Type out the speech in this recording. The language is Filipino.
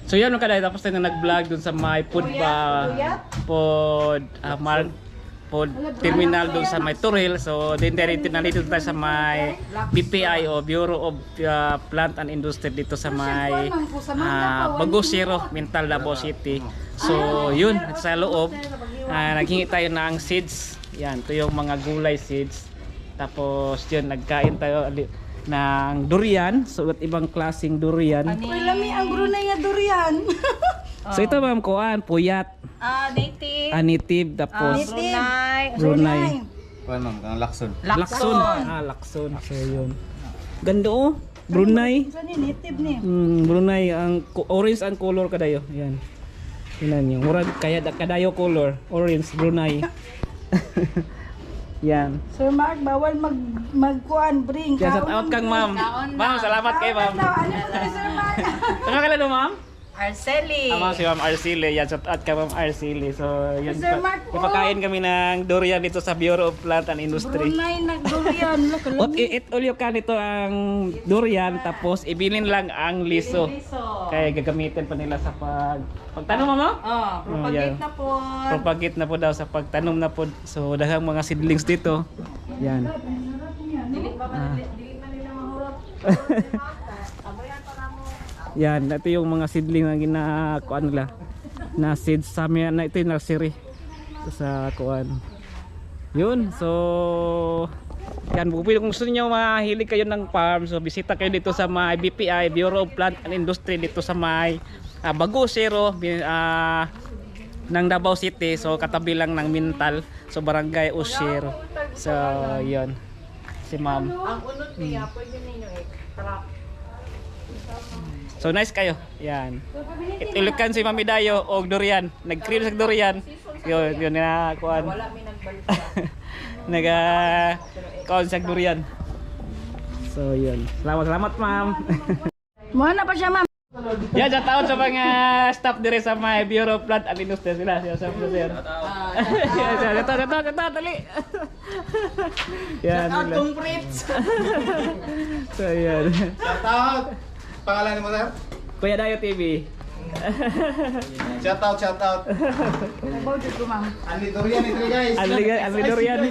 So yan mga kaday, tapos tayo na nag-vlog dun sa may food terminal dun sa may Turil. So din nandito tayo sa may BPI o Bureau of Plant and Industry dito sa may Bagosero, Mental, Davao City. So yun, sa loob naghingi tayo ng seeds. Yan, ito yung mga gulay seeds. Tapos yun, nagkain tayo ng durian, so iba't ibang klaseng durian. Uy, lami ang Brunei nga durian. So ito ma'am, kuan, puyat. Native. Native, tapos Brunei. Kuan ma'am, kang lakson. Lakson. Lakson. So yun. Ganda oh. Brunei. Saan ni native ni? Brunei, ang orange ang color kadayo. Yan. Tingnan niyo. Murag kaya kadayo color, orange Brunei. Yan. Sir Mark, bawal magkuan bring. Yan, shout out kang ma'am. Ma'am, salamat kay ma'am. Ano po ni Sir Mark? Ano ka lang ma'am? Arceli. Si Ma'am Arceli. Yan, shout out ka Ma'am Arceli. So, yun, Sir Mark po. ipakain kami ng durian dito sa Bureau of Plant and Industry. Brunei nagdurian. What eat all you can ito ang durian, tapos ibilin lang ang liso. Kaya gagamitin pa nila sa pagtanom mo? Propagate na po. Propagate na po daw sa pagtanom na po. So, daghang mga seedlings dito. Yan. Dili pa nila mahurap. Yan, ito yung mga seedling na ginakuan nila. Na seeds sa amin, na ito yung nursery. Ito sa kuan. Yun, so yan, kung gusto niyo mahilig kayo ng farm, so bisita kayo dito sa may BPI, Bureau of Plant and Industry dito sa may Bagosero ng Davao City. So katabi lang ng Mintal, so Barangay Osero. So yun, si ma'am. Ang unod niya, pwede ninyo truck. So nice kayo. Yan. Itulikan si Mami Dayo og durian. Nag-cream sa durian. Yun na kuan. Wala may nagbalik. Kuan sa durian. So yun. Salamat ma'am. Mo na pa siya, ma'am. Yan, sa taon sa mga staff dire sa may Bureau of Plant and Industry sila. Sa sir. Ito, dali. Yan. Shout out kong Fritz. So yan. Shout out! Pangalan mo sir? Kuya Dayo TV. Shout out, shout out. Nagbaw jud ko, ma'am. Anli Durian ito guys. Anli durian.